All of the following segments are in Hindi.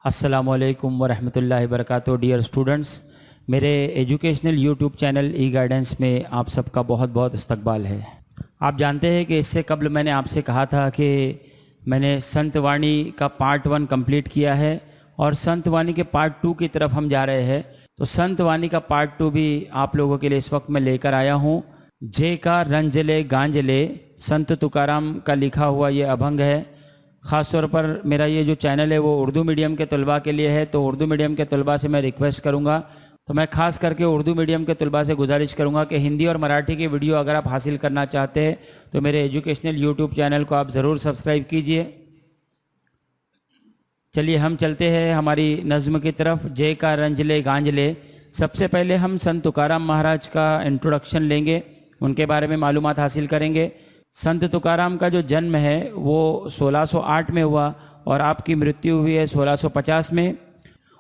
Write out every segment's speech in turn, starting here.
अस्सलामुअलैकुम वरहमतुल्लाहि वबरकातुहू। डियर स्टूडेंट्स, मेरे एजुकेशनल यूट्यूब चैनल ई गाइडेंस में आप सबका बहुत बहुत इस्तकबाल है। आप जानते हैं कि इससे कबल मैंने आपसे कहा था कि मैंने संत वाणी का पार्ट 1 कंप्लीट किया है और संत वाणी के पार्ट 2 की तरफ हम जा रहे हैं। तो संत वाणी का पार्ट 2 भी आप लोगों के लिए इस वक्त मैं लेकर आया हूँ। जे का रंजले गांजले संत तुकाराम का लिखा हुआ ये अभंग है। ख़ास तौर पर मेरा ये जो चैनल है वो उर्दू मीडियम के तलबा के लिए है, तो उर्दू मीडियम के तलबा से मैं रिक्वेस्ट करूँगा, तो मैं ख़ास करके उर्दू मीडियम के तलबा से गुजारिश करूँगा कि हिंदी और मराठी की वीडियो अगर आप हासिल करना चाहते हैं तो मेरे एजुकेशनल यूट्यूब चैनल को आप ज़रूर सब्सक्राइब कीजिए। चलिए हम चलते हैं हमारी नज़्म की तरफ। जे का रंजले गांजले। सबसे पहले हम संत तुकाराम महाराज का इंट्रोडक्शन लेंगे, उनके बारे में मालूमात हासिल करेंगे। संत तुकाराम का जो जन्म है वो 1608 में हुआ और आपकी मृत्यु हुई है 1650 में।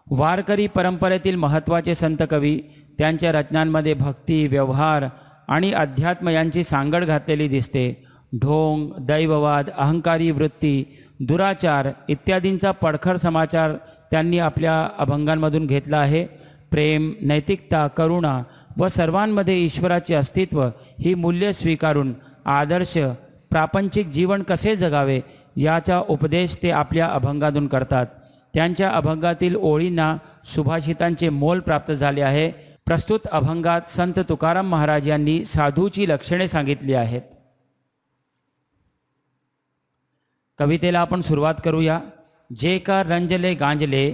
वारकरी परंपरेतील महत्त्वाचे संत कवी, त्यांच्या रचनांमध्ये भक्ती, व्यवहार आणि अध्यात्म यांची सांगड घातलेली दिसते। ढोंग, दैववाद, अहंकारी वृत्ती, दुराचार इत्यादींचा पडखर समाचार त्यांनी आपल्या अभंगांमधून घेतला आहे। प्रेम, नैतिकता, करुणा व सर्वांमध्ये ईश्वराचे अस्तित्व ही मूल्ये स्वीकारून आदर्श प्रापंचिक जीवन कसे जगावे याचा उपदेश ते आपल्या अभंगातून करतात। त्यांच्या अभंगातील ओळींना सुभाषितांचे मोल प्राप्त झाले आहे। प्रस्तुत अभंगात संत तुकाराम महाराज यांनी साधूची लक्षणे सांगितली आहेत। कवितेला आपण सुरुवात करूया। जे का रंजले गांजले,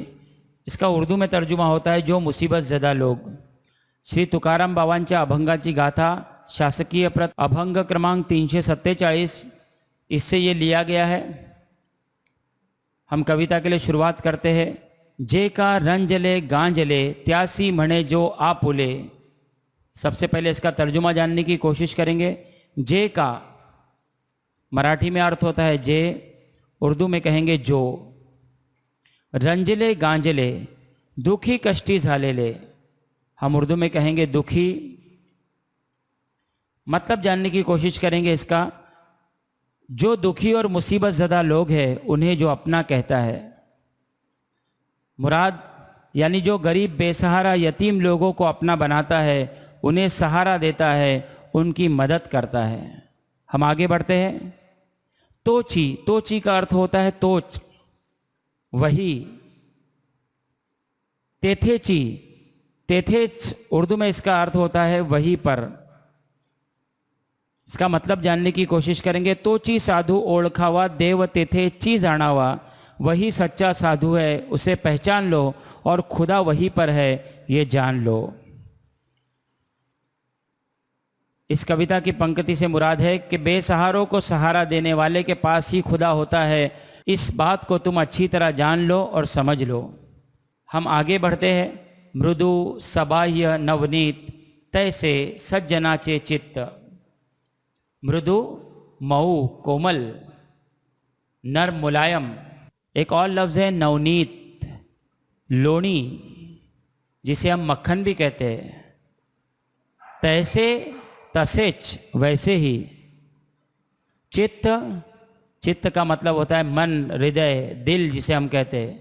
इसका उर्दू में तर्जुमा होता है जो मुसीबत ज़दा लोग। श्री तुकाराम बाबांच्या अभंगाची गाथा शासकीय प्रत अभंग क्रमांक 347, इससे ये लिया गया है। हम कविता के लिए शुरुआत करते हैं। जे का रंजले गांजले त्यासी म्हणे जो आपुले। सबसे पहले इसका तर्जुमा जानने की कोशिश करेंगे। जे का मराठी में अर्थ होता है जे, उर्दू में कहेंगे जो। रंजले गांजले दुखी कष्टी झालेले, हम उर्दू में कहेंगे दुखी। मतलब जानने की कोशिश करेंगे इसका। जो दुखी और मुसीबत ज़दा लोग हैं उन्हें जो अपना कहता है। मुराद यानी जो गरीब, बेसहारा, यतीम लोगों को अपना बनाता है, उन्हें सहारा देता है, उनकी मदद करता है। हम आगे बढ़ते हैं। तोची, तोची का अर्थ होता है तोच, वही। तेथेची, तेथेच उर्दू में इसका अर्थ होता है वहीं पर। इसका मतलब जानने की कोशिश करेंगे। तोची साधु ओळखावा, देव तेथेची जाणावा। वही सच्चा साधु है, उसे पहचान लो और खुदा वहीं पर है, ये जान लो। इस कविता की पंक्ति से मुराद है कि बेसहारों को सहारा देने वाले के पास ही खुदा होता है। इस बात को तुम अच्छी तरह जान लो और समझ लो। हम आगे बढ़ते हैं। मृदु सबाह्य नवनीत तैसे सज्जनाचे चित्त। मृदु मऊ कोमल, नर्म मुलायम। एक और लफ्ज़ है नवनीत, लोणी, जिसे हम मक्खन भी कहते हैं। तैसे तसेच वैसे ही। चित्त, चित्त का मतलब होता है मन, हृदय, दिल जिसे हम कहते हैं।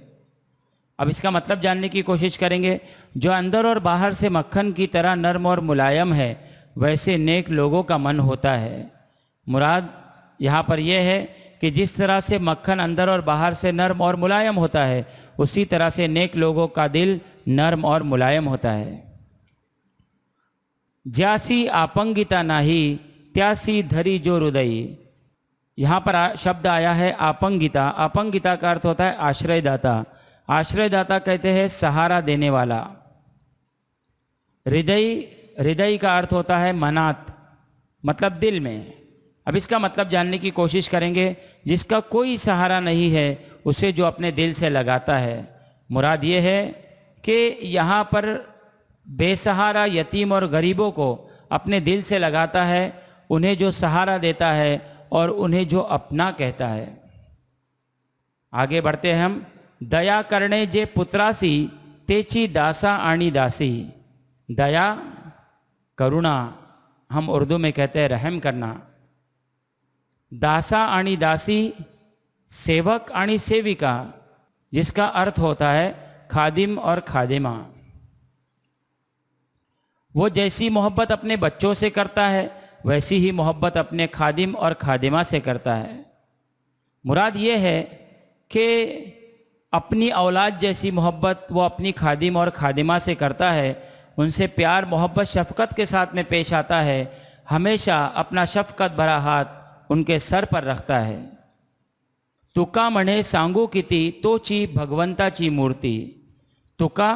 अब इसका मतलब जानने की कोशिश करेंगे। जो अंदर और बाहर से मक्खन की तरह नर्म और मुलायम है, वैसे नेक लोगों का मन होता है। मुराद यहाँ पर यह है कि जिस तरह से मक्खन अंदर और बाहर से नर्म और मुलायम होता है, उसी तरह से नेक लोगों का दिल नर्म और मुलायम होता है। ज्यासी आपंगिता नाही त्यासी धरी जो हृदय। यहाँ पर शब्द आया है आपंगिता। आपंगिता का अर्थ होता है आश्रयदाता। आश्रयदाता कहते हैं सहारा देने वाला। हृदय, हृदय का अर्थ होता है मनात, मतलब दिल में। अब इसका मतलब जानने की कोशिश करेंगे। जिसका कोई सहारा नहीं है, उसे जो अपने दिल से लगाता है। मुराद ये है कि यहाँ पर बेसहारा, यतीम और गरीबों को अपने दिल से लगाता है, उन्हें जो सहारा देता है और उन्हें जो अपना कहता है। आगे बढ़ते हैं हम। दया करणे जे पुत्रासी तेची दासा आणि दासी। दया, करुणा, हम उर्दू में कहते हैं रहम करना। दासा आणि दासी, सेवक आणि सेविका। जिसका अर्थ होता है खादिम और खादिमा। वो जैसी मोहब्बत अपने बच्चों से करता है वैसी ही मोहब्बत अपने खादिम और खादिमा से करता है। मुराद ये है कि अपनी औलाद जैसी मोहब्बत वो अपनी खादिम और खादिमा से करता है, उनसे प्यार मोहब्बत शफ़क़त के साथ में पेश आता है, हमेशा अपना शफ़क़त भरा हाथ उनके सर पर रखता है। तुका म्हणे सांगू किती तोची भगवंताची मूर्ति, तुका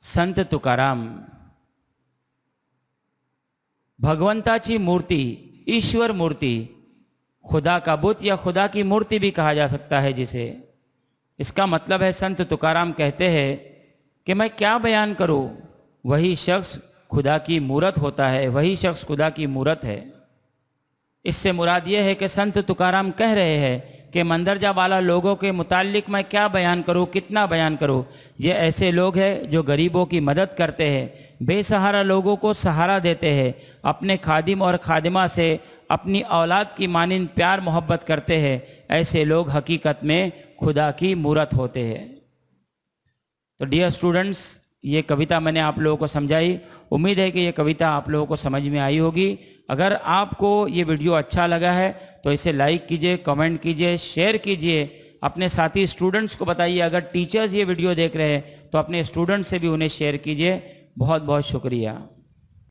संत तुकाराम। भगवंताची मूर्ति, ईश्वर मूर्ति, खुदा का बुत या खुदा की मूर्ति भी कहा जा सकता है जिसे। इसका मतलब है संत तुकाराम कहते हैं कि मैं क्या बयान करूं, वही शख्स खुदा की मूरत होता है, वही शख्स खुदा की मूरत है। इससे मुराद ये है कि संत तुकाराम कह रहे हैं कि मंदरजा वाला लोगों के मुताल्लिक मैं क्या बयान करूं, कितना बयान करूं। ये ऐसे लोग हैं जो गरीबों की मदद करते हैं, बेसहारा लोगों को सहारा देते हैं, अपने खादिम और खादिमा से अपनी औलाद की मानिंद प्यार मोहब्बत करते हैं। ऐसे लोग हकीकत में खुदा की मूरत होते हैं। तो डियर स्टूडेंट्स, ये कविता मैंने आप लोगों को समझाई। उम्मीद है कि ये कविता आप लोगों को समझ में आई होगी। अगर आपको ये वीडियो अच्छा लगा है तो इसे लाइक कीजिए, कमेंट कीजिए, शेयर कीजिए, अपने साथी स्टूडेंट्स को बताइए। अगर टीचर्स ये वीडियो देख रहे हैं तो अपने स्टूडेंट्स से भी उन्हें शेयर कीजिए। बहुत बहुत शुक्रिया।